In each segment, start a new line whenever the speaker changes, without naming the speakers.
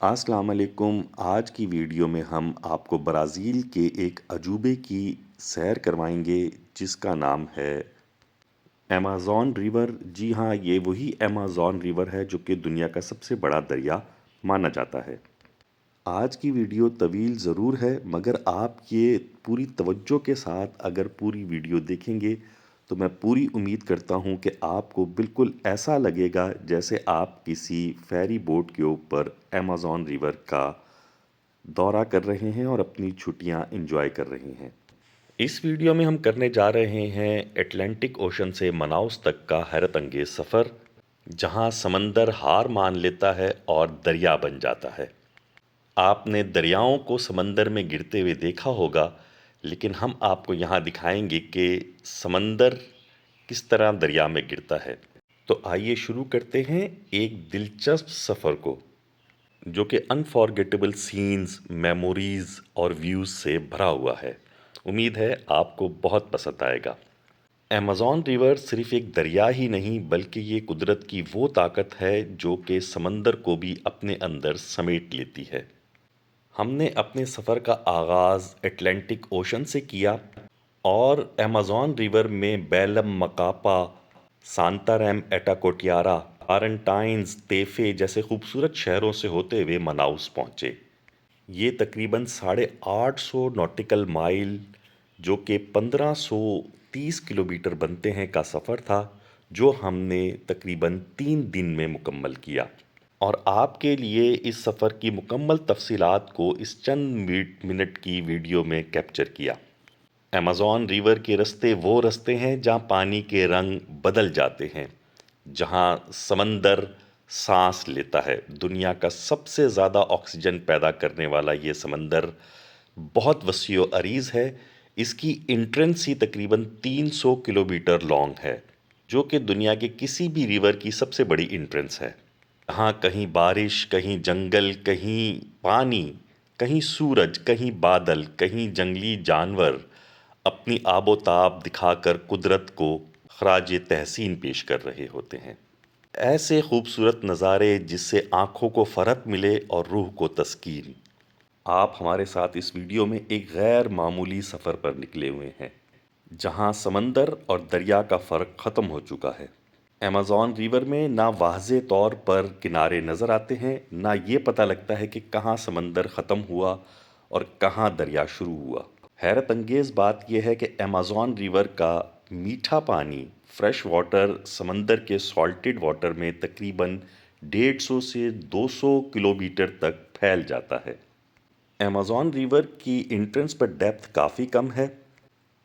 السلام علیکم۔ آج کی ویڈیو میں ہم آپ کو برازیل کے ایک عجوبے کی سیر کروائیں گے جس کا نام ہے ایمیزون ریور۔ جی ہاں، یہ وہی ایمیزون ریور ہے جو کہ دنیا کا سب سے بڑا دریا مانا جاتا ہے۔ آج کی ویڈیو طویل ضرور ہے، مگر آپ یہ پوری توجہ کے ساتھ اگر پوری ویڈیو دیکھیں گے تو میں پوری امید کرتا ہوں کہ آپ کو بالکل ایسا لگے گا جیسے آپ کسی فیری بوٹ کے اوپر ایمیزون ریور کا دورہ کر رہے ہیں اور اپنی چھٹیاں انجوائے کر رہے ہیں۔ اس ویڈیو میں ہم کرنے جا رہے ہیں اٹلانٹک اوشن سے مناؤس تک کا حیرت انگیز سفر، جہاں سمندر ہار مان لیتا ہے اور دریا بن جاتا ہے۔ آپ نے دریاؤں کو سمندر میں گرتے ہوئے دیکھا ہوگا، لیکن ہم آپ کو یہاں دکھائیں گے کہ سمندر کس طرح دریا میں گرتا ہے۔ تو آئیے شروع کرتے ہیں ایک دلچسپ سفر کو، جو کہ انفارگیٹیبل سینز، میموریز اور ویوز سے بھرا ہوا ہے۔ امید ہے آپ کو بہت پسند آئے گا۔ ایمیزون ریور صرف ایک دریا ہی نہیں بلکہ یہ قدرت کی وہ طاقت ہے جو کہ سمندر کو بھی اپنے اندر سمیٹ لیتی ہے۔ ہم نے اپنے سفر کا آغاز اٹلانٹک اوشن سے کیا اور ایمیزون ریور میں بیلم مکاپا، سانتاریم ایٹاکوٹیارا، آرنٹائنز، تیفے جیسے خوبصورت شہروں سے ہوتے ہوئے مناؤس پہنچے۔ یہ تقریباً 850 نوٹیکل مائل جو کہ 1530 کلومیٹر بنتے ہیں کا سفر تھا، جو ہم نے تقریباً 3 دن میں مکمل کیا۔ اور آپ کے لیے اس سفر کی مکمل تفصیلات کو اس چند منٹ کی ویڈیو میں کیپچر کیا۔ ایمیزون ریور کے رستے وہ رستے ہیں جہاں پانی کے رنگ بدل جاتے ہیں، جہاں سمندر سانس لیتا ہے۔ دنیا کا سب سے زیادہ آکسیجن پیدا کرنے والا یہ سمندر بہت وسیع و عریض ہے۔ اس کی انٹرنس ہی تقریباً 300 کلومیٹر لانگ ہے، جو کہ دنیا کے کسی بھی ریور کی سب سے بڑی انٹرنس ہے۔ ہاں، کہیں بارش، کہیں جنگل، کہیں پانی، کہیں سورج، کہیں بادل، کہیں جنگلی جانور اپنی آب و تاب دکھا کر قدرت کو خراج تحسین پیش کر رہے ہوتے ہیں۔ ایسے خوبصورت نظارے جس سے آنکھوں کو فرحت ملے اور روح کو تسکین۔ آپ ہمارے ساتھ اس ویڈیو میں ایک غیر معمولی سفر پر نکلے ہوئے ہیں، جہاں سمندر اور دریا کا فرق ختم ہو چکا ہے۔ ایمیزون ریور میں نہ واضح طور پر کنارے نظر آتے ہیں، نہ یہ پتہ لگتا ہے کہ کہاں سمندر ختم ہوا اور کہاں دریا شروع ہوا۔ حیرت انگیز بات یہ ہے کہ ایمیزون ریور کا میٹھا پانی، فریش واٹر، سمندر کے سالٹڈ واٹر میں تقریباً 150 سے 200 کلومیٹر تک پھیل جاتا ہے۔ ایمیزون ریور کی انٹرنس پر ڈیپتھ کافی کم ہے،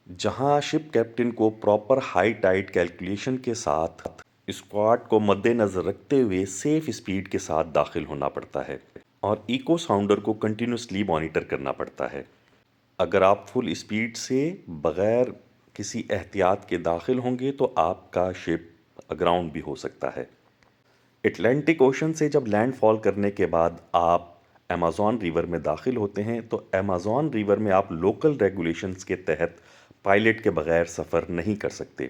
جہاں شپ کیپٹن کو پراپر ہائی ٹائیڈ کیلکولیشن کے ساتھ اسکواڈ کو مد نظر رکھتے ہوئے سیف اسپیڈ کے ساتھ داخل ہونا پڑتا ہے اور ایکو ساؤنڈر کو کنٹینیوسلی مانیٹر کرنا پڑتا ہے۔ اگر آپ فل اسپیڈ سے بغیر کسی احتیاط کے داخل ہوں گے تو آپ کا شپ اگراؤنڈ بھی ہو سکتا ہے۔ اٹلانٹک اوشن سے جب لینڈ فال کرنے کے بعد آپ ایمیزون ریور میں داخل ہوتے ہیں تو ایمیزون ریور میں آپ لوکل ریگولیشنز کے تحت پائلٹ کے بغیر سفر نہیں کر سکتے۔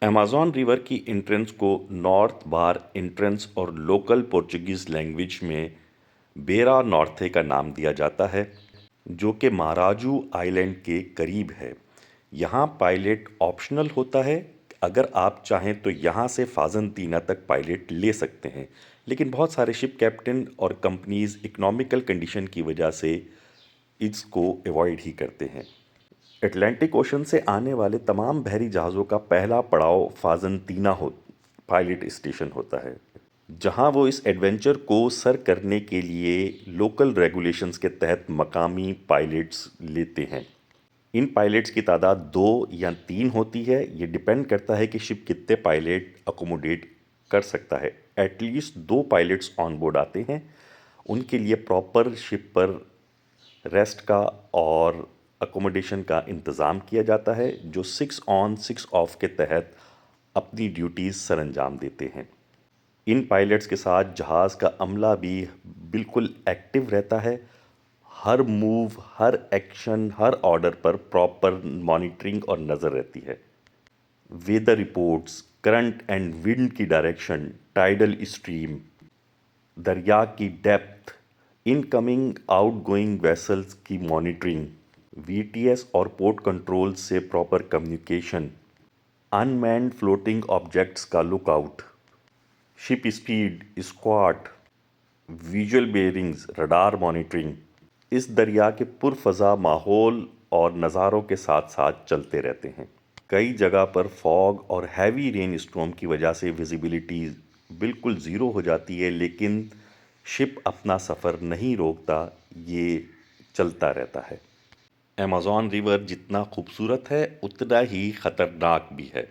ایمیزون ریور کی انٹرنس کو نارتھ بار انٹرنس اور لوکل پورچوگیز لینگویج میں بیرا نارتھے کا نام دیا جاتا ہے، جو کہ ماراجو آئی لینڈ کے قریب ہے۔ یہاں پائلٹ آپشنل ہوتا ہے، اگر آپ چاہیں تو یہاں سے فازنتینا تک پائلٹ لے سکتے ہیں، لیکن بہت سارے شپ کیپٹن اور کمپنیز اکنامیکل کنڈیشن کی وجہ سے اس کو ایوائڈ ہی کرتے ہیں۔ اٹلانٹک اوشن سے آنے والے تمام بحری جہازوں کا پہلا پڑاؤ فازنتینا پائلٹ اسٹیشن ہوتا ہے، جہاں وہ اس ایڈونچر کو سر کرنے کے لیے لوکل ریگولیشنز کے تحت مقامی پائلٹس لیتے ہیں۔ ان پائلٹس کی تعداد 2 یا 3 ہوتی ہے، یہ ڈیپینڈ کرتا ہے کہ شپ کتنے پائلٹ اکوموڈیٹ کر سکتا ہے۔ At least 2 pilots on board آتے ہیں، ان کے لیے پراپر شپ پر ریسٹ کا اور اکوموڈیشن کا انتظام کیا جاتا ہے، جو 6 آن 6 آف کے تحت اپنی ڈیوٹیز سر انجام دیتے ہیں۔ ان پائلٹس کے ساتھ جہاز کا عملہ بھی بالکل ایکٹیو رہتا ہے۔ ہر موو، ہر ایکشن، ہر آرڈر پر پراپر مانیٹرنگ اور نظر رہتی ہے۔ ویدر رپورٹس، کرنٹ اینڈ ونڈ کی ڈائریکشن، ٹائیڈل اسٹریم، دریا کی depth, in coming out going vessels کی مانیٹرنگ، وی ٹی ایس اور پورٹ کنٹرول سے پراپر کمیونیکیشن، ان مینڈ فلوٹنگ آبجیکٹس کا لک آؤٹ، شپ speed, squat, visual بیئرنگز، radar monitoring, اس دریا کے پرفضا ماحول اور نظاروں کے ساتھ ساتھ چلتے رہتے ہیں۔ کئی جگہ پر فوگ اور ہیوی رین اسٹارم کی وجہ سے ویزیبلٹی بالکل زیرو ہو جاتی ہے، لیکن شپ اپنا سفر نہیں روکتا، یہ چلتا رہتا ہے۔ ایمیزون ریور جتنا خوبصورت ہے اتنا ہی خطرناک بھی ہے۔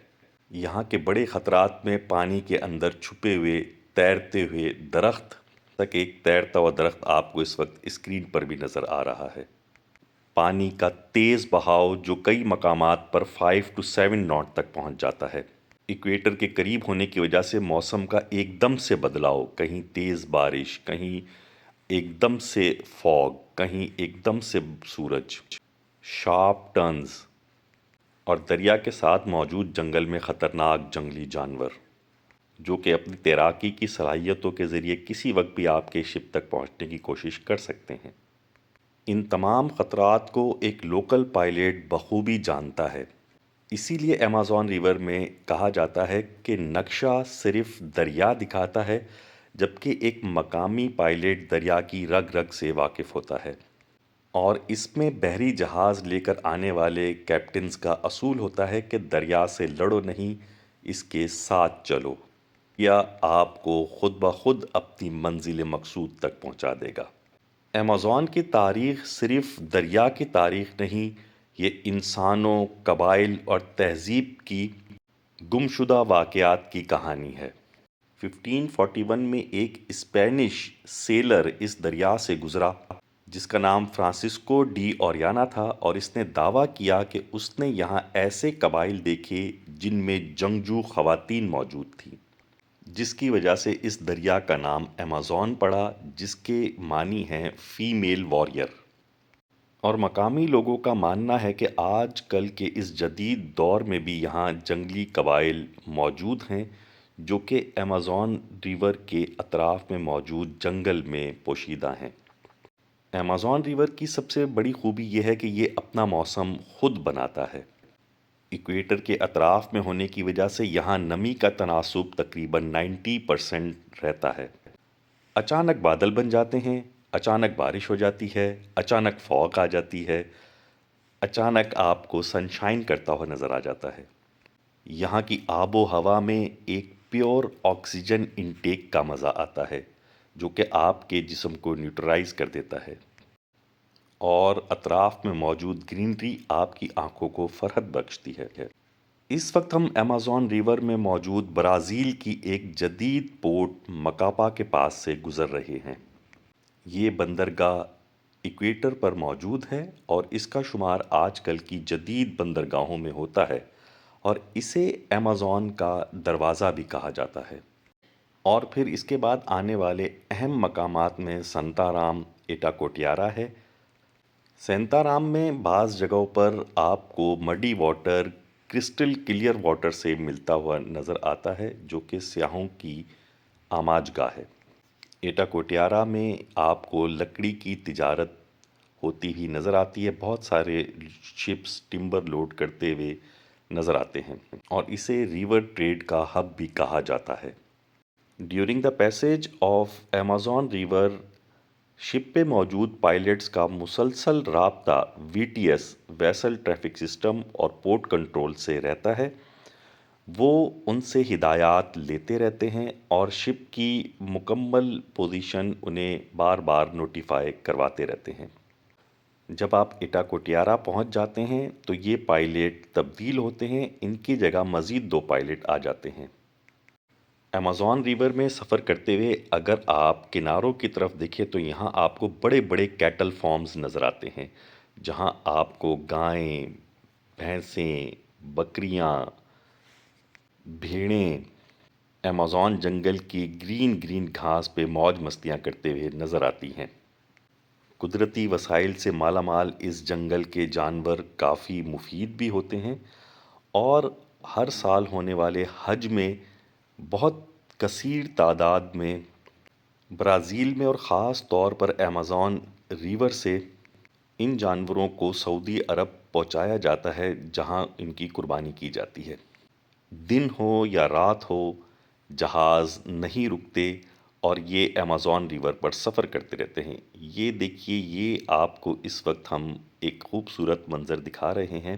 یہاں کے بڑے خطرات میں پانی کے اندر چھپے ہوئے تیرتے ہوئے درخت تک، ایک تیرتا ہوا درخت آپ کو اس وقت اسکرین پر بھی نظر آ رہا ہے۔ پانی کا تیز بہاؤ جو کئی مقامات پر 5 to 7 ناٹ تک پہنچ جاتا ہے۔ ایکویٹر کے قریب ہونے کی وجہ سے موسم کا ایک دم سے بدلاؤ، کہیں تیز بارش، کہیں ایک دم سے فوگ، کہیں ایک دم سے سورج، شارپ ٹرنز، اور دریا کے ساتھ موجود جنگل میں خطرناک جنگلی جانور جو کہ اپنی تیراکی کی صلاحیتوں کے ذریعے کسی وقت بھی آپ کے شپ تک پہنچنے کی کوشش کر سکتے ہیں۔ ان تمام خطرات کو ایک لوکل پائلٹ بخوبی جانتا ہے، اسی لیے ایمیزون ریور میں کہا جاتا ہے کہ نقشہ صرف دریا دکھاتا ہے، جبکہ ایک مقامی پائلٹ دریا کی رگ رگ سے واقف ہوتا ہے، اور اس میں بحری جہاز لے کر آنے والے کیپٹنز کا اصول ہوتا ہے کہ دریا سے لڑو نہیں، اس کے ساتھ چلو، یا آپ کو خود بخود اپنی منزل مقصود تک پہنچا دے گا۔ ایمیزون کی تاریخ صرف دریا کی تاریخ نہیں، یہ انسانوں، قبائل اور تہذیب کی گمشدہ واقعات کی کہانی ہے۔ 1541 میں ایک اسپینش سیلر اس دریا سے گزرا جس کا نام فرانسسکو ڈی اوریانا تھا، اور اس نے دعویٰ کیا کہ اس نے یہاں ایسے قبائل دیکھے جن میں جنگجو خواتین موجود تھیں، جس کی وجہ سے اس دریا کا نام ایمیزون پڑا، جس کے معنی ہیں فیمیل واریر۔ اور مقامی لوگوں کا ماننا ہے کہ آج کل کے اس جدید دور میں بھی یہاں جنگلی قبائل موجود ہیں جو کہ ایمیزون ریور کے اطراف میں موجود جنگل میں پوشیدہ ہیں۔ ایمیزون ریور کی سب سے بڑی خوبی یہ ہے کہ یہ اپنا موسم خود بناتا ہے۔ ایکویٹر کے اطراف میں ہونے کی وجہ سے یہاں نمی کا تناسب تقریباً 90% رہتا ہے۔ اچانک بادل بن جاتے ہیں، اچانک بارش ہو جاتی ہے، اچانک فوگ آ جاتی ہے، اچانک آپ کو سنشائن کرتا ہوا نظر آ جاتا ہے۔ یہاں کی آب و ہوا میں ایک پیور آکسیجن انٹیک کا مزہ آتا ہے جو کہ آپ کے جسم کو نیوٹرلائز کر دیتا ہے، اور اطراف میں موجود گرینری آپ کی آنکھوں کو فرحت بخشتی ہے۔ اس وقت ہم ایمیزون ریور میں موجود برازیل کی ایک جدید پورٹ مکاپا کے پاس سے گزر رہے ہیں۔ یہ بندرگاہ ایکویٹر پر موجود ہے اور اس کا شمار آج کل کی جدید بندرگاہوں میں ہوتا ہے، اور اسے ایمیزون کا دروازہ بھی کہا جاتا ہے۔ اور پھر اس کے بعد آنے والے اہم مقامات میں سنتارام ایٹاکوٹیارا ہے۔ سینتارام میں بعض جگہوں پر آپ کو midi water crystal clear water سے ملتا ہوا نظر آتا ہے جو کہ سیاحوں کی آماج گاہ ہے۔ ایٹاکوٹیارا میں آپ کو لکڑی کی تجارت ہوتی ہی نظر آتی ہے، بہت سارے شپس ٹمبر لوڈ کرتے ہوئے نظر آتے ہیں، اور اسے ریور ٹریڈ کا ہب بھی کہا جاتا ہے۔ During the passage of Amazon river, ship پہ موجود پائلٹس کا مسلسل رابطہ V T S vessel traffic system اور پورٹ کنٹرول سے رہتا ہے۔ وہ ان سے ہدایات لیتے رہتے ہیں اور شپ کی مکمل پوزیشن انہیں بار بار نوٹیفائی کرواتے رہتے ہیں۔ جب آپ ایٹاکوٹیارا پہنچ جاتے ہیں تو یہ پائلٹ تبدیل ہوتے ہیں، ان کی جگہ مزید 2 پائلٹ آ جاتے ہیں۔ ایمیزون ریور میں سفر کرتے ہوئے اگر آپ کناروں کی طرف دیکھیں تو یہاں آپ کو بڑے بڑے کیٹل فارمز نظر آتے ہیں، جہاں آپ کو گائیں، بھینسیں، بکریاں، بھیڑیں ایمیزون جنگل کی گرین گرین گھاس پہ موج مستیاں کرتے ہوئے نظر آتی ہیں۔ قدرتی وسائل سے مالا مال اس جنگل کے جانور کافی مفید بھی ہوتے ہیں، اور ہر سال ہونے والے حج میں بہت کثیر تعداد میں برازیل میں اور خاص طور پر ایمیزون ریور سے ان جانوروں کو سعودی عرب پہنچایا جاتا ہے جہاں ان کی قربانی کی جاتی ہے۔ دن ہو یا رات ہو، جہاز نہیں رکتے اور یہ ایمیزون ریور پر سفر کرتے رہتے ہیں۔ یہ دیکھیے، یہ آپ کو اس وقت ہم ایک خوبصورت منظر دکھا رہے ہیں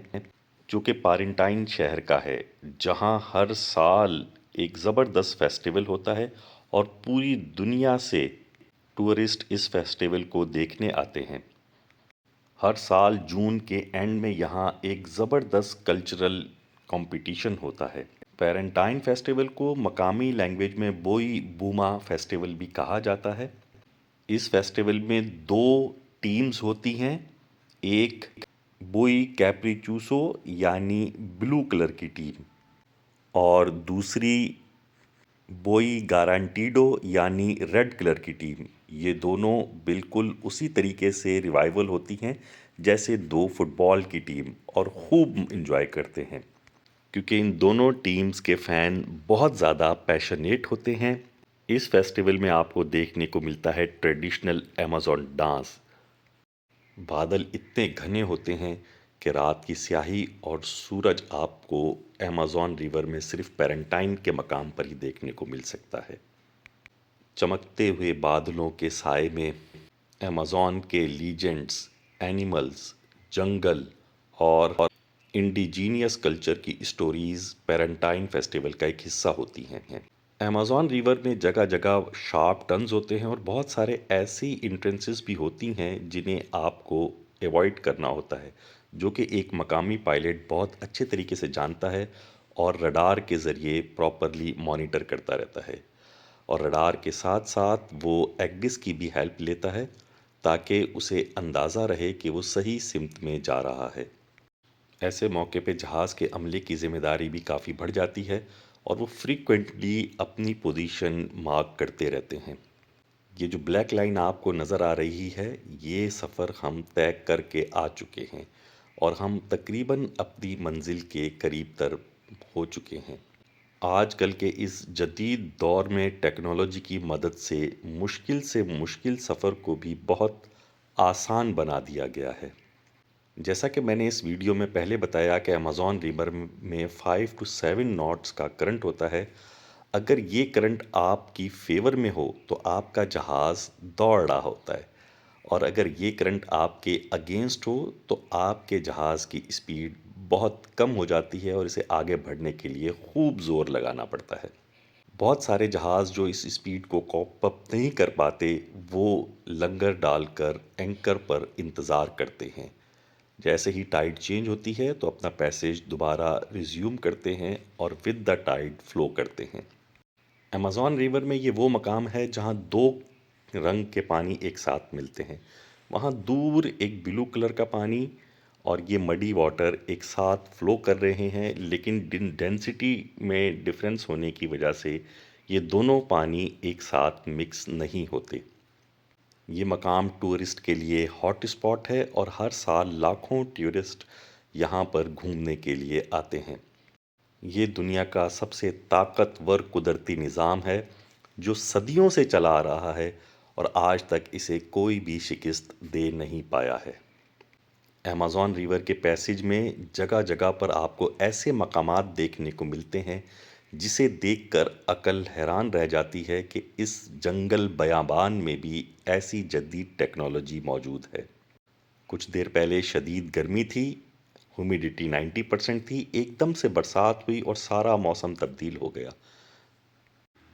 جو کہ پارنٹائن شہر کا ہے، جہاں ہر سال ایک زبردست فیسٹیول ہوتا ہے اور پوری دنیا سے ٹورسٹ اس فیسٹیول کو دیکھنے آتے ہیں۔ ہر سال جون کے اینڈ میں یہاں ایک زبردست کلچرل کمپٹیشن ہوتا ہے۔ پیرنٹائن فیسٹیول کو مقامی لینگویج میں بوئی بوما فیسٹیول بھی کہا جاتا ہے۔ اس فیسٹیول میں دو ٹیمز ہوتی ہیں، ایک بوئی کیپریچوسو یعنی بلو کلر کی ٹیم، اور دوسری بوئی گارانٹیڈو یعنی ریڈ کلر کی ٹیم۔ یہ دونوں بالکل اسی طریقے سے ریوائول ہوتی ہیں جیسے دو فٹ بال کی ٹیم، اور خوب انجوائے کرتے ہیں کیونکہ ان دونوں ٹیمز کے فین بہت زیادہ پیشنیٹ ہوتے ہیں۔ اس فیسٹیول میں آپ کو دیکھنے کو ملتا ہے ٹریڈیشنل ایمیزون ڈانس۔ بادل اتنے گھنے ہوتے ہیں کہ رات کی سیاہی اور سورج آپ کو ایمیزون ریور میں صرف پیرنٹائن کے مقام پر ہی دیکھنے کو مل سکتا ہے۔ چمکتے ہوئے بادلوں کے سائے میں ایمیزون کے لیجنڈز، اینیملز، جنگل اور انڈیجینیس کلچر کی اسٹوریز پیرنٹائن فیسٹیول کا ایک حصہ ہوتی ہیں۔ ایمیزون ریور میں جگہ جگہ شارپ ٹرنز ہوتے ہیں اور بہت سارے ایسی انٹرنسز بھی ہوتی ہیں جنہیں آپ کو ایوائڈ کرنا ہوتا ہے، جو کہ ایک مقامی پائلٹ بہت اچھے طریقے سے جانتا ہے اور رڈار کے ذریعے پراپرلی مانیٹر کرتا رہتا ہے، اور رڈار کے ساتھ ساتھ وہ ایگڈس کی بھی ہیلپ لیتا ہے تاکہ اسے اندازہ رہے کہ وہ صحیح سمت میں جا رہا ہے۔ ایسے موقع پہ جہاز کے عملے کی ذمہ داری بھی کافی بڑھ جاتی ہے اور وہ فریکوینٹلی اپنی پوزیشن مارک کرتے رہتے ہیں۔ یہ جو بلیک لائن آپ کو نظر آ رہی ہے، یہ سفر ہم طے کر کے آ چکے ہیں اور ہم تقریباً اپنی منزل کے قریب تر ہو چکے ہیں۔ آج کل کے اس جدید دور میں ٹیکنالوجی کی مدد سے مشکل سفر کو بھی بہت آسان بنا دیا گیا ہے۔ جیسا کہ میں نے اس ویڈیو میں پہلے بتایا کہ ایمیزون ریور میں 5 to 7 ناٹس کا کرنٹ ہوتا ہے۔ اگر یہ کرنٹ آپ کی فیور میں ہو تو آپ کا جہاز دوڑ رہا ہوتا ہے، اور اگر یہ کرنٹ آپ کے اگینسٹ ہو تو آپ کے جہاز کی اسپیڈ بہت کم ہو جاتی ہے اور اسے آگے بڑھنے کے لیے خوب زور لگانا پڑتا ہے۔ بہت سارے جہاز جو اس اسپیڈ کو کوپ اپ نہیں کر پاتے، وہ لنگر ڈال کر اینکر پر انتظار کرتے ہیں۔ جیسے ہی ٹائیڈ چینج ہوتی ہے تو اپنا پیسیج دوبارہ ریزیوم کرتے ہیں اور ود دا ٹائیڈ فلو کرتے ہیں۔ ایمیزون ریور میں یہ وہ مقام ہے جہاں دو رنگ کے پانی ایک ساتھ ملتے ہیں۔ وہاں دور ایک بلو کلر کا پانی اور یہ مڈی واٹر ایک ساتھ فلو کر رہے ہیں، لیکن ڈینسٹی میں ڈفرینس ہونے کی وجہ سے یہ دونوں پانی ایک ساتھ مکس نہیں ہوتے۔ یہ مقام ٹورسٹ کے لیے ہاٹ اسپاٹ ہے اور ہر سال لاکھوں ٹورسٹ یہاں پر گھومنے کے لیے آتے ہیں۔ یہ دنیا کا سب سے طاقتور قدرتی نظام ہے جو صدیوں سے چلا آ رہا ہے اور آج تک اسے کوئی بھی شکست دے نہیں پایا ہے۔ ایمیزون ریور کے پیسیج میں جگہ جگہ پر آپ کو ایسے مقامات دیکھنے کو ملتے ہیں جسے دیکھ کر عقل حیران رہ جاتی ہے کہ اس جنگل بیابان میں بھی ایسی جدید ٹیکنالوجی موجود ہے۔ کچھ دیر پہلے شدید گرمی تھی، ہیومیڈیٹی 90% تھی، ایک دم سے برسات ہوئی اور سارا موسم تبدیل ہو گیا۔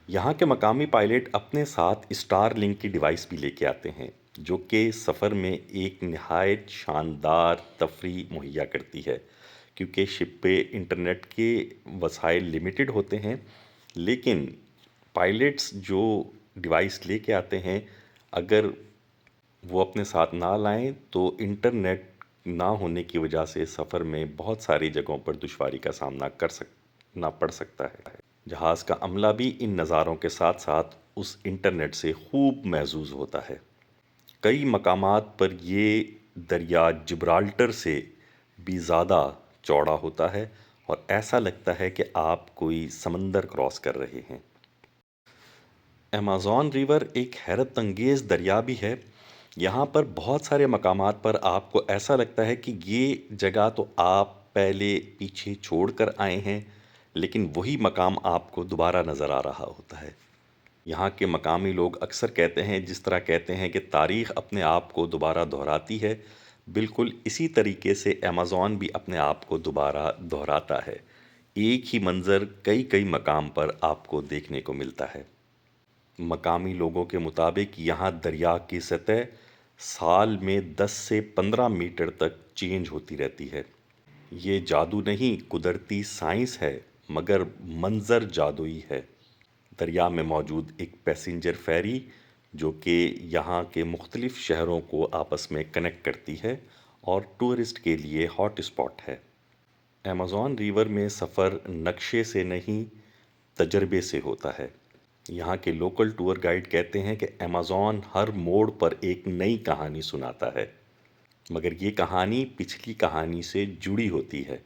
یہاں کے مقامی پائلٹ اپنے ساتھ اسٹار لنک کی ڈیوائس بھی لے کے آتے ہیں، جو کہ سفر میں ایک نہایت شاندار تفریح مہیا کرتی ہے، کیونکہ شپ پہ انٹرنیٹ کے وسائل لیمیٹڈ ہوتے ہیں، لیکن پائلٹس جو ڈیوائس لے کے آتے ہیں، اگر وہ اپنے ساتھ نہ لائیں تو انٹرنیٹ نہ ہونے کی وجہ سے سفر میں بہت ساری جگہوں پر دشواری کا سامنا کرنا پڑ سکتا ہے۔ جہاز کا عملہ بھی ان نظاروں کے ساتھ ساتھ اس انٹرنیٹ سے خوب محظوظ ہوتا ہے۔ کئی مقامات پر یہ دریا جبرالٹر سے بھی زیادہ چوڑا ہوتا ہے اور ایسا لگتا ہے کہ آپ کوئی سمندر کراس کر رہے ہیں۔ ایمیزون ریور ایک حیرت انگیز دریا بھی ہے۔ یہاں پر بہت سارے مقامات پر آپ کو ایسا لگتا ہے کہ یہ جگہ تو آپ پہلے پیچھے چھوڑ کر آئے ہیں، لیکن وہی مقام آپ کو دوبارہ نظر آ رہا ہوتا ہے۔ یہاں کے مقامی لوگ اکثر کہتے ہیں، جس طرح کہتے ہیں کہ تاریخ اپنے آپ کو دوبارہ دہراتی ہے، بالکل اسی طریقے سے ایمیزون بھی اپنے آپ کو دوبارہ دہراتا ہے۔ ایک ہی منظر کئی کئی مقام پر آپ کو دیکھنے کو ملتا ہے۔ مقامی لوگوں کے مطابق یہاں دریا کی سطح سال میں 10 سے 15 میٹر تک چینج ہوتی رہتی ہے۔ یہ جادو نہیں، قدرتی سائنس ہے، مگر منظر جادوئی ہے۔ دریا میں موجود ایک پیسنجر فیری جو کہ یہاں کے مختلف شہروں کو آپس میں کنیکٹ کرتی ہے اور ٹورسٹ کے لیے ہاٹ اسپاٹ ہے۔ ایمیزون ریور میں سفر نقشے سے نہیں، تجربے سے ہوتا ہے۔ یہاں کے لوکل ٹور گائیڈ کہتے ہیں کہ ایمیزون ہر موڑ پر ایک نئی کہانی سناتا ہے، مگر یہ کہانی پچھلی کہانی سے جڑی ہوتی ہے۔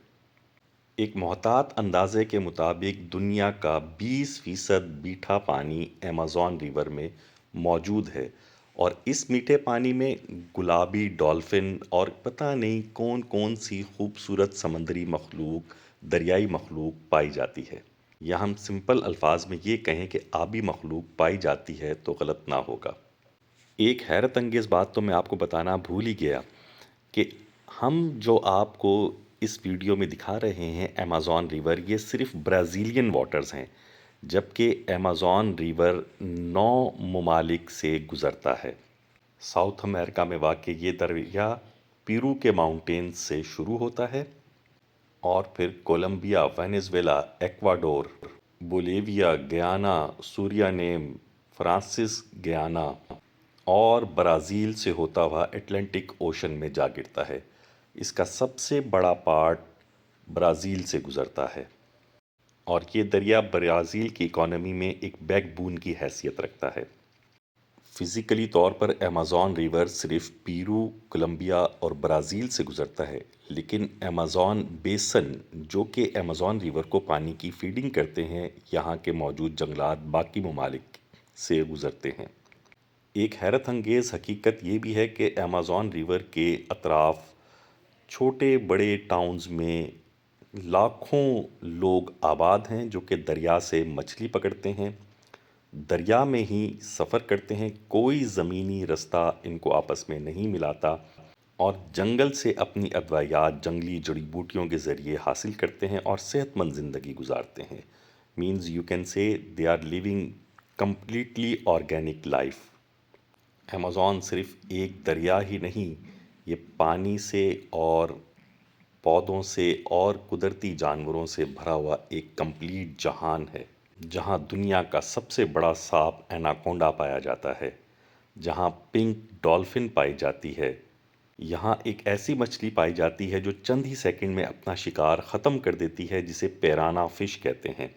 ایک محتاط اندازے کے مطابق دنیا کا 20% میٹھا پانی ایمیزون ریور میں موجود ہے، اور اس میٹھے پانی میں گلابی ڈولفن اور پتہ نہیں کون کون سی خوبصورت سمندری مخلوق، دریائی مخلوق پائی جاتی ہے۔ یا ہم سمپل الفاظ میں یہ کہیں کہ آبی مخلوق پائی جاتی ہے تو غلط نہ ہوگا۔ ایک حیرت انگیز بات تو میں آپ کو بتانا بھول ہی گیا کہ ہم جو آپ کو اس ویڈیو میں دکھا رہے ہیں ایمیزون ریور، یہ صرف برازیلین واٹرز ہیں، جبکہ ایمیزون ریور 9 ممالک سے گزرتا ہے۔ ساؤتھ امریکہ میں واقع یہ دریا پیرو کے ماؤنٹینز سے شروع ہوتا ہے اور پھر Colombia, Venezuela, Ecuador, Bolivia, Guyana, Suriname, French Guiana اور برازیل سے ہوتا ہوا اٹلانٹک اوشن میں جا گرتا ہے۔ اس کا سب سے بڑا پارٹ برازیل سے گزرتا ہے، اور یہ دریا برازیل کی اکانومی میں ایک بیک بون کی حیثیت رکھتا ہے۔ فزیکلی طور پر ایمیزون ریور صرف پیرو، کولمبیا اور برازیل سے گزرتا ہے، لیکن ایمیزون بیسن جو کہ ایمیزون ریور کو پانی کی فیڈنگ کرتے ہیں، یہاں کے موجود جنگلات باقی ممالک سے گزرتے ہیں۔ ایک حیرت انگیز حقیقت یہ بھی ہے کہ ایمیزون ریور کے اطراف چھوٹے بڑے ٹاؤنز میں لاکھوں لوگ آباد ہیں جو کہ دریا سے مچھلی پکڑتے ہیں، دریا میں ہی سفر کرتے ہیں، کوئی زمینی رستہ ان کو آپس میں نہیں ملاتا، اور جنگل سے اپنی ادویات جنگلی جڑی بوٹیوں کے ذریعے حاصل کرتے ہیں اور صحت مند زندگی گزارتے ہیں۔ Means you can say they are living completely organic life. Amazon صرف ایک دریا ہی نہیں، یہ پانی سے اور پودوں سے اور قدرتی جانوروں سے بھرا ہوا ایک کمپلیٹ جہان ہے، جہاں دنیا کا سب سے بڑا سانپ ایناکونڈا پایا جاتا ہے، جہاں پنک ڈولفن پائی جاتی ہے، یہاں ایک ایسی مچھلی پائی جاتی ہے جو چند ہی سیکنڈ میں اپنا شکار ختم کر دیتی ہے، جسے پیرانا فش کہتے ہیں،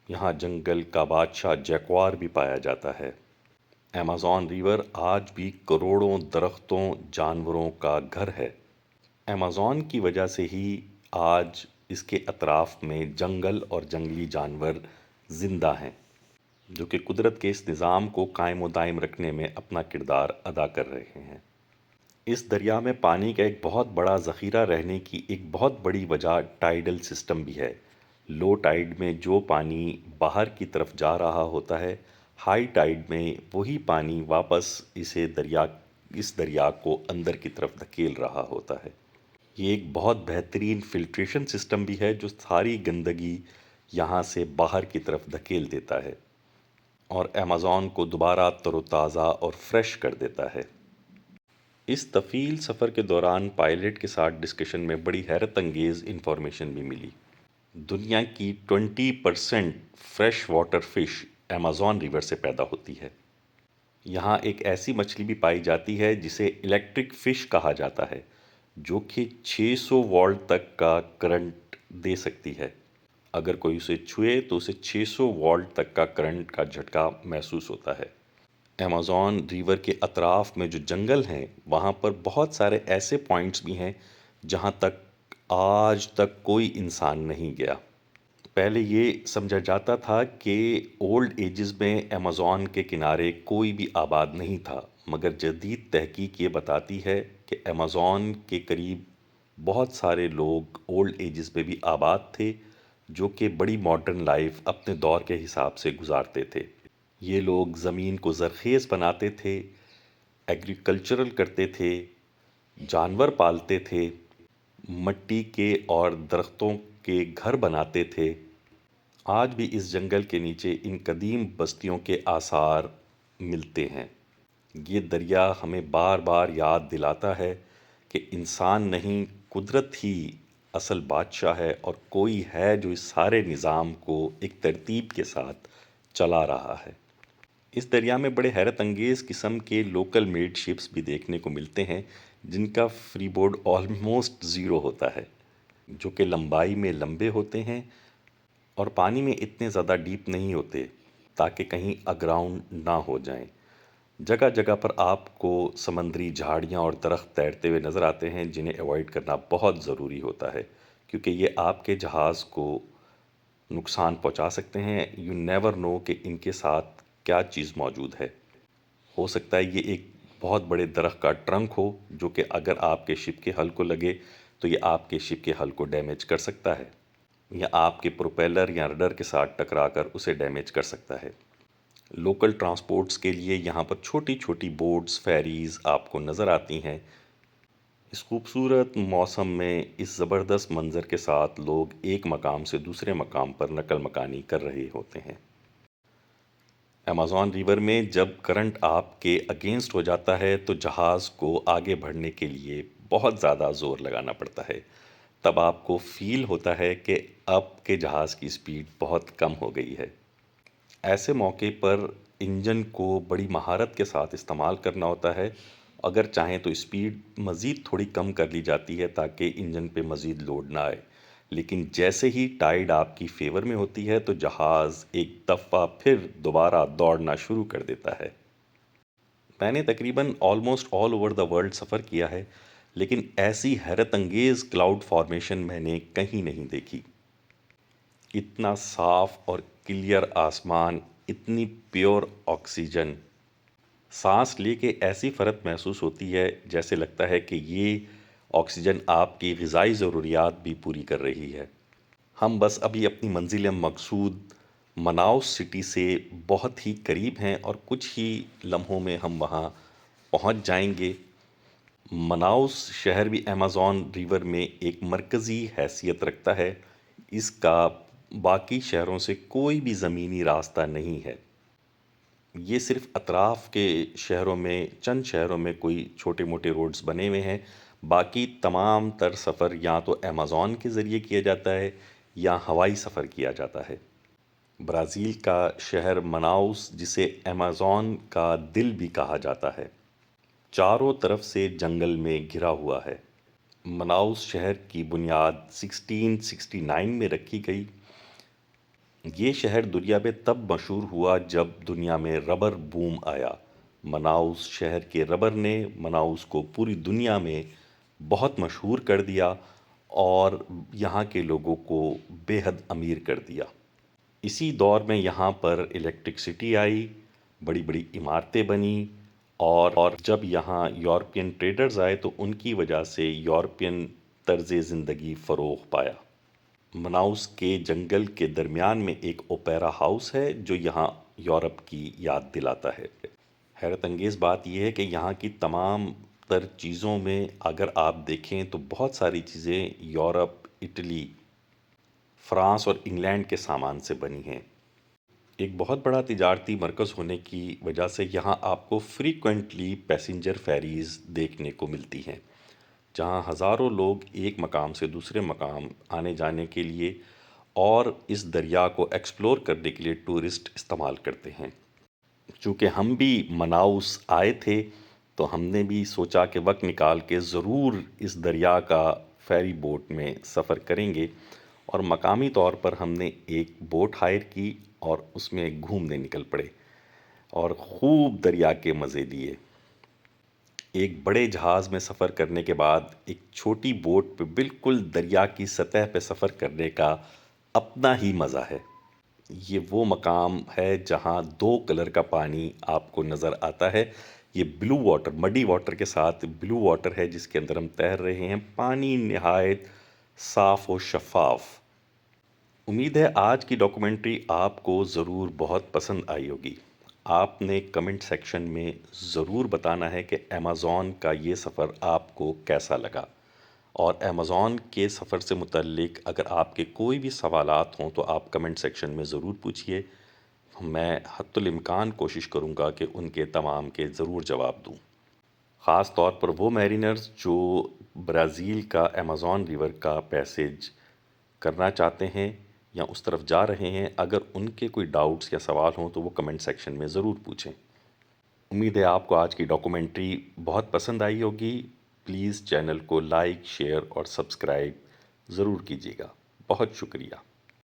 یہاں جنگل کا بادشاہ جیگوار بھی پایا جاتا ہے۔ ایمیزون ریور آج بھی کروڑوں درختوں جانوروں کا گھر ہے۔ ایمیزون کی وجہ سے ہی آج اس کے اطراف میں جنگل اور جنگلی جانور زندہ ہیں، جو کہ قدرت کے اس نظام کو قائم و دائم رکھنے میں اپنا کردار ادا کر رہے ہیں۔ اس دریا میں پانی کا ایک بہت بڑا ذخیرہ رہنے کی ایک بہت بڑی وجہ ٹائیڈل سسٹم بھی ہے۔ لو ٹائیڈ میں جو پانی باہر کی طرف جا رہا ہوتا ہے، ہائی ٹائیڈ میں وہی پانی واپس اس دریا کو اندر کی طرف دھکیل رہا ہوتا ہے۔ یہ ایک بہت بہترین فلٹریشن سسٹم بھی ہے جو ساری گندگی یہاں سے باہر کی طرف دھکیل دیتا ہے اور ایمیزون کو دوبارہ تر و تازہ اور فریش کر دیتا ہے۔ اس طویل سفر کے دوران پائلٹ کے ساتھ ڈسکشن میں بڑی حیرت انگیز انفارمیشن بھی ملی۔ دنیا کی 20% fresh water fish Amazon river سے پیدا ہوتی ہے۔ یہاں ایک ایسی مچھلی بھی پائی جاتی ہے جسے الیکٹرک فش کہا جاتا ہے، جو کہ 600 وولٹ تک کا کرنٹ دے سکتی ہے۔ اگر کوئی اسے چھوئے تو اسے 600 وولٹ تک کا کرنٹ کا جھٹکا محسوس ہوتا ہے۔ ایمیزون ریور کے اطراف میں جو جنگل ہیں، وہاں پر بہت سارے ایسے پوائنٹس بھی ہیں جہاں تک آج تک کوئی انسان نہیں گیا۔ پہلے یہ سمجھا جاتا تھا کہ اولڈ ایجز میں ایمیزون کے کنارے کوئی بھی آباد نہیں تھا، مگر جدید تحقیق یہ بتاتی ہے کہ ایمیزون کے قریب بہت سارے لوگ اولڈ ایجز میں بھی آباد تھے، جو کہ بڑی ماڈرن لائف اپنے دور کے حساب سے گزارتے تھے۔ یہ لوگ زمین کو زرخیز بناتے تھے، ایگریکلچرل کرتے تھے، جانور پالتے تھے، مٹی کے اور درختوں کے گھر بناتے تھے۔ آج بھی اس جنگل کے نیچے ان قدیم بستیوں کے آثار ملتے ہیں۔ یہ دریا ہمیں بار بار یاد دلاتا ہے کہ انسان نہیں، قدرت ہی اصل بادشاہ ہے، اور کوئی ہے جو اس سارے نظام کو ایک ترتیب کے ساتھ چلا رہا ہے۔ اس دریا میں بڑے حیرت انگیز قسم کے لوکل میڈ شپس بھی دیکھنے کو ملتے ہیں، جن کا فری بورڈ آلموسٹ زیرو ہوتا ہے، جو کہ لمبائی میں لمبے ہوتے ہیں اور پانی میں اتنے زیادہ ڈیپ نہیں ہوتے تاکہ کہیں اگراؤنڈ نہ ہو جائیں۔ جگہ جگہ پر آپ کو سمندری جھاڑیاں اور درخت تیرتے ہوئے نظر آتے ہیں، جنہیں ایوائڈ کرنا بہت ضروری ہوتا ہے، کیونکہ یہ آپ کے جہاز کو نقصان پہنچا سکتے ہیں۔ یو نیور نو کہ ان کے ساتھ کیا چیز موجود ہے۔ ہو سکتا ہے یہ ایک بہت بڑے درخت کا ٹرنک ہو، جو کہ اگر آپ کے شپ کے ہل کو لگے تو یہ آپ کے شپ کے ہل کو ڈیمیج کر سکتا ہے، یا آپ کے پروپیلر یا رڈر کے ساتھ ٹکرا کر اسے ڈیمیج کر سکتا ہے۔ لوکل ٹرانسپورٹس کے لیے یہاں پر چھوٹی چھوٹی بوٹس، فیریز آپ کو نظر آتی ہیں۔ اس خوبصورت موسم میں اس زبردست منظر کے ساتھ لوگ ایک مقام سے دوسرے مقام پر نقل مکانی کر رہے ہوتے ہیں۔ ایمیزون ریور میں جب کرنٹ آپ کے اگینسٹ ہو جاتا ہے تو جہاز کو آگے بڑھنے کے لیے بہت زیادہ زور لگانا پڑتا ہے۔ تب آپ کو فیل ہوتا ہے کہ اب کے جہاز کی سپیڈ بہت کم ہو گئی ہے۔ ایسے موقع پر انجن کو بڑی مہارت کے ساتھ استعمال کرنا ہوتا ہے۔ اگر چاہیں تو سپیڈ مزید تھوڑی کم کر لی جاتی ہے تاکہ انجن پہ مزید لوڈ نہ آئے، لیکن جیسے ہی ٹائیڈ آپ کی فیور میں ہوتی ہے تو جہاز ایک دفعہ پھر دوبارہ دوڑنا شروع کر دیتا ہے۔ میں نے تقریباً almost all over the world سفر کیا ہے، لیکن ایسی حیرت انگیز کلاؤڈ فارمیشن میں نے کہیں نہیں دیکھی۔ اتنا صاف اور کلیئر آسمان، اتنی پیور آکسیجن، سانس لے کے ایسی فرحت محسوس ہوتی ہے جیسے لگتا ہے کہ یہ آکسیجن آپ کی غذائی ضروریات بھی پوری کر رہی ہے۔ ہم بس ابھی اپنی منزل مقصود مناؤس سٹی سے بہت ہی قریب ہیں، اور کچھ ہی لمحوں میں ہم وہاں پہنچ جائیں گے۔ مناؤس شہر بھی ایمیزون ریور میں ایک مرکزی حیثیت رکھتا ہے۔ اس کا باقی شہروں سے کوئی بھی زمینی راستہ نہیں ہے۔ یہ صرف اطراف کے شہروں میں، چند شہروں میں کوئی چھوٹے موٹے روڈز بنے ہوئے ہیں، باقی تمام تر سفر یا تو ایمیزون کے ذریعے کیا جاتا ہے یا ہوائی سفر کیا جاتا ہے۔ برازیل کا شہر مناؤس، جسے ایمیزون کا دل بھی کہا جاتا ہے، چاروں طرف سے جنگل میں گھرا ہوا ہے۔ مناؤس شہر کی بنیاد 1669 میں رکھی گئی۔ یہ شہر دنیا میں تب مشہور ہوا جب دنیا میں ربر بوم آیا۔ مناؤس شہر کے ربر نے مناؤس کو پوری دنیا میں بہت مشہور کر دیا اور یہاں کے لوگوں کو بے حد امیر کر دیا۔ اسی دور میں یہاں پر الیکٹرکسٹی آئی، بڑی بڑی عمارتیں بنیں، اور جب یہاں یورپین ٹریڈرز آئے تو ان کی وجہ سے یورپین طرز زندگی فروغ پایا۔ مناؤس کے جنگل کے درمیان میں ایک اوپیرا ہاؤس ہے جو یہاں یورپ کی یاد دلاتا ہے۔ حیرت انگیز بات یہ ہے کہ یہاں کی تمام تر چیزوں میں اگر آپ دیکھیں تو بہت ساری چیزیں یورپ، اٹلی، فرانس اور انگلینڈ کے سامان سے بنی ہیں۔ ایک بہت بڑا تجارتی مرکز ہونے کی وجہ سے یہاں آپ کو فریکوینٹلی پیسنجر فیریز دیکھنے کو ملتی ہیں، جہاں ہزاروں لوگ ایک مقام سے دوسرے مقام آنے جانے کے لیے اور اس دریا کو ایکسپلور کرنے کے لیے ٹورسٹ استعمال کرتے ہیں۔ چونکہ ہم بھی مناؤس آئے تھے تو ہم نے بھی سوچا کہ وقت نکال کے ضرور اس دریا کا فیری بوٹ میں سفر کریں گے، اور مقامی طور پر ہم نے ایک بوٹ ہائر کی اور اس میں گھومنے نکل پڑے اور خوب دریا کے مزے لیے۔ ایک بڑے جہاز میں سفر کرنے کے بعد ایک چھوٹی بوٹ پہ بالکل دریا کی سطح پہ سفر کرنے کا اپنا ہی مزہ ہے۔ یہ وہ مقام ہے جہاں 2 کلر کا پانی آپ کو نظر آتا ہے۔ یہ بلو واٹر، مڈی واٹر کے ساتھ بلو واٹر ہے جس کے اندر ہم تیر رہے ہیں۔ پانی نہایت صاف و شفاف۔ امید ہے آج کی ڈاکومنٹری آپ کو ضرور بہت پسند آئی ہوگی۔ آپ نے کمنٹ سیکشن میں ضرور بتانا ہے کہ امیزون کا یہ سفر آپ کو کیسا لگا، اور امیزون کے سفر سے متعلق اگر آپ کے کوئی بھی سوالات ہوں تو آپ کمنٹ سیکشن میں ضرور پوچھیے۔ میں حتی الامکان کوشش کروں گا کہ ان کے تمام کے ضرور جواب دوں، خاص طور پر وہ میرینرز جو برازیل کا امیزون ریور کا پیسیج کرنا چاہتے ہیں یا اس طرف جا رہے ہیں۔ اگر ان کے کوئی ڈاؤٹس یا سوال ہوں تو وہ کمنٹ سیکشن میں ضرور پوچھیں۔ امید ہے آپ کو آج کی ڈاکومنٹری بہت پسند آئی ہوگی۔ پلیز چینل کو لائک، شیئر اور سبسکرائب ضرور کیجیے گا۔ بہت شکریہ۔